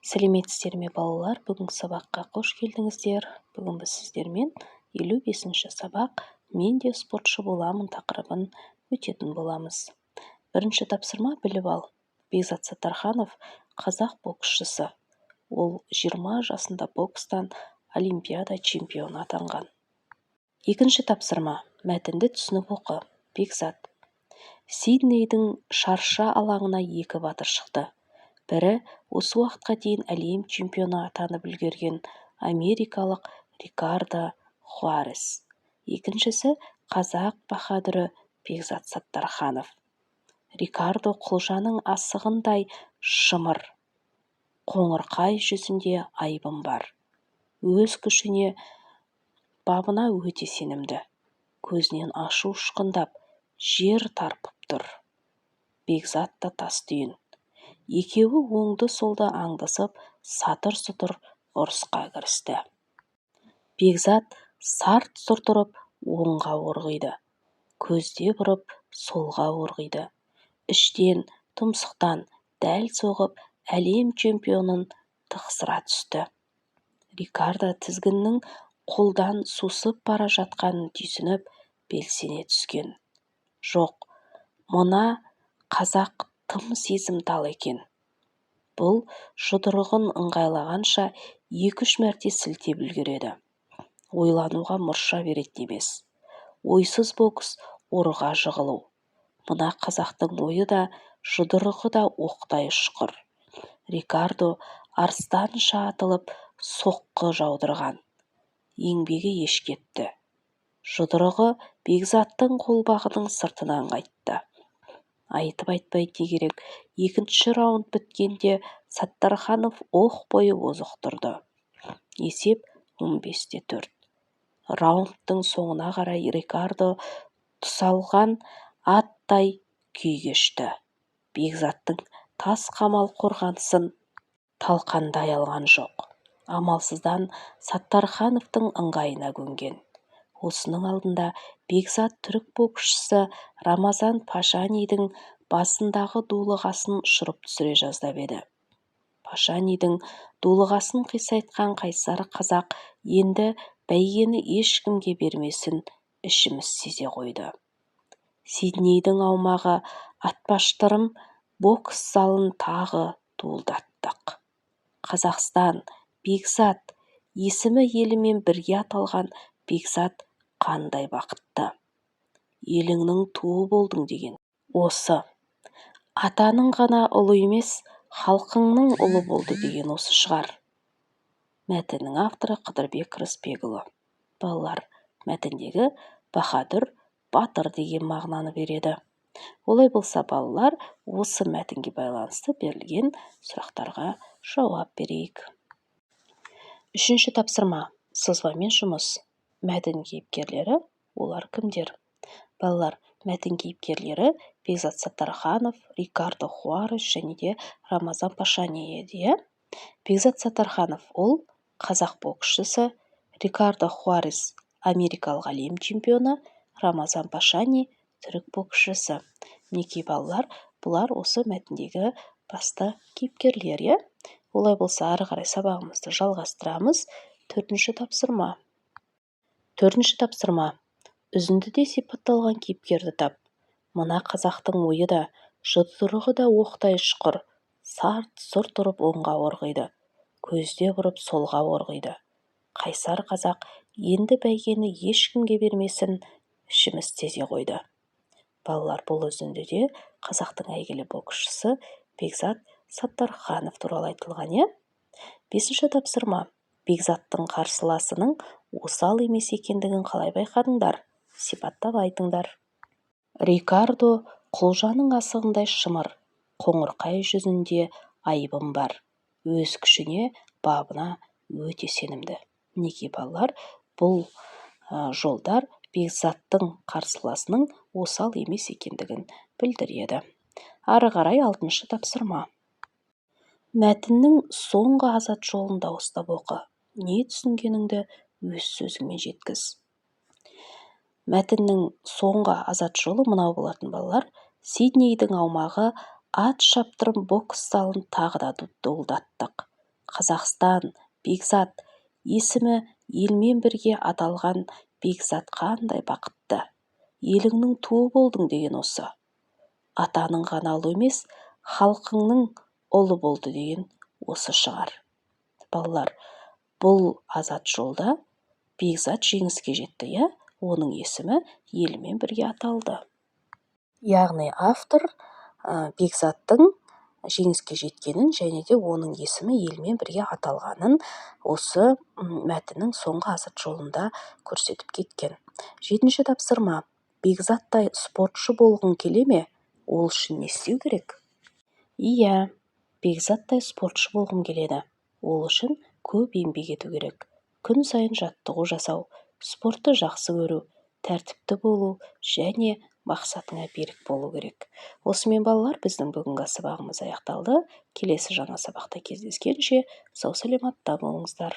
Сәлеметсіздер ме балалар? Бүгінгі сабаққа қош келдіңіздер. Бүгін біз сіздермен 55-ші сабақ «Мен де спортшы боламын» тақырыбын өтетін боламыз. Бірінші тапсырма біліп ал. Бекзат Саттарханов қазақ боксшысы. Ол 20 жасында бокстан олимпиада чемпионы атанған. Екінші тапсырма мәтінді түсініп оқы. Бекзат. Сиднейдің шарша алаңына 2 батыр шықты. Бірі осы уақытқа дейін әлем чемпионы атанып үлгерген америкалық Рикардо Хуарес. Екіншісі қазақ баһадүрі Бекзат Саттарханов. Рикардо құлжаның асығындай шымыр, қоңырқай жүзінде айбын бар. Өз күшіне, бабына өте сенімді. Көзінен ашу ұшқындап, жер тарпып тұр. Бекзат та тас түйін. Екеуі оңды-солды аңдысып, сатыр-сұтыр ұрысқа кірісті. Бекзат сарт-сұрт ұрып, оңға орғиды. Көзде бұрып, солға орғиды. Іштен, тұмсықтан дәл соғып, әлем чемпионын тықсыра түсті. Рикардо тізгіннің қолдан сусып бара жатқанын түйсініп, белсене түскен. Жоқ, мына қазақ тым сезімтал екен. Бұл жұдырығын ыңғайлағанша 2-3 мәрте сілтеп үлгереді. Ойлануға мұрша береді емес. Ойсыз бокс ұрыға жығылу. Мына қазақтың ойы да, жұдырығы да оқтай ұшқыр. Рикардо арыстанша атылып, соққы жаудырған. Еңбегі еш кетті. Жұдырығы Бекзаттың қолбағының сыртынан қайтты. Айтып-айтпай не керек, 2-ші раунд біткенде Саттарханов оқ бойы озық тұрды. Есеп 15-4. Раундтың соңына қарай Рикардо тұсалған аттай күй кешті. Бекзаттың тас қамал қорғанысын талқандай алған жоқ. Амалсыздан Саттархановтың ыңғайына көнген. Осының алдында Бекзат түрік боксшысы Рамазан Пашанидің басындағы дулығасын ұшырып түсіре жаздап еді. Пашанидің дулығасын қисайтқан қайсар қазақ енді бәйгені ешкімге бермесін ішіміз сезе қойды. Сиднейдің аумағы атпаштырым бокс залын тағы дуылдаттық. Қазақстан, Бекзат, есімі елімен бірге аталған Бекзат қандай бақытты. Еліңнің туы болдың деген. Осы. Атаның ғана ұлы емес, халқыңның ұлы болды деген осы шығар. Мәтіннің авторы Қыдырбек Рысбекұлы. Балалар, мәтіндегі баһадүр, батыр деген мағынаны береді. Олай болса, балалар, осы мәтінге байланысты берілген сұрақтарға жауап берейік. 3-ші тапсырма. Сызбамен жұмыс. Мәтін кейіпкерлері, олар кімдер? Балалар, мәтін кейіпкерлері Бекзат Саттарханов, Рикардо Хуарес және де Рамазан Пашани еді. Бекзат Саттарханов ол қазақ боксшысы, Рикардо Хуарес америкалық әлем чемпионы, Рамазан Пашани түрік боксшысы. Мінекей балалар, бұлар осы мәтіндегі басты кейіпкерлер. Олай болса, ары қарай сабағымызды жалғастырамыз. 4-ші тапсырма. 4-ші тапсырма. Үзіндіде сипатталған кейіпкерді тап. Мына қазақтың ойы да, жұдырығы да оқтай ұшқыр. Сарт-сұрт ұрып оңға орғиды. Көзде бұрып солға орғиды. Қайсар қазақ енді бәйгені ешкімге бермесін ішіміз сезе қойды. Балалар, бұл үзіндіде қазақтың әйгілі боксшысы Бекзат Саттарханов туралы айтылған. 5-ші тапсырма. Бекзаттың қарсыласының осал емес екендігін қалай байқадыңдар? Сипаттап айтыңдар. Рикардо құлжаның асығындай шымыр, қоңырқай жүзінде айбын бар. Өз күшіне, бабына өте сенімді. Неге балалар, бұл жолдар Бекзаттың қарсыласының осал емес екендігін білдіреді. Ары қарай 6-шы тапсырма. Мәтіннің соңғы азат жолын дауыстап оқы. Не түсінгеніңді өз сөзіңмен жеткіз. Мәтіннің соңғы азат жолы мынау болатын балалар. Сиднейдің аумағы ат шаптырым бокс залын тағы да дуылдаттық. Қазақстан, Бекзат есімі елмен бірге аталған Бекзат қандай бақытты. Еліңнің туы болдың деген осы. Атаның ғана ұлы емес, халқыңның ұлы болды деген осы шығар. Балалар, бұл азат жолда Бекзат жеңіске жетті, иә? Оның есімі елмен бірге аталды. Яғни автор Бекзаттың жеңіске жеткенін және де оның есімі елмен бірге аталғанын осы мәтіннің соңғы азат жолында көрсетіп кеткен. 7-ші тапсырма. Бекзаттай спортшы болғың келе ме? Ол үшін не істеу керек? Иә, Бекзаттай спортшы болғым келеді. Ол үшін көп еңбек ету керек. Күн сайын жаттығу жасау, спортты жақсы көру, тәртіпті болу және мақсатыңа берік болу керек. Осымен балалар, біздің бүгінгі сабағымыз аяқталды. Келесі жаңа сабақта кездескенше сау саламатта болыңыздар.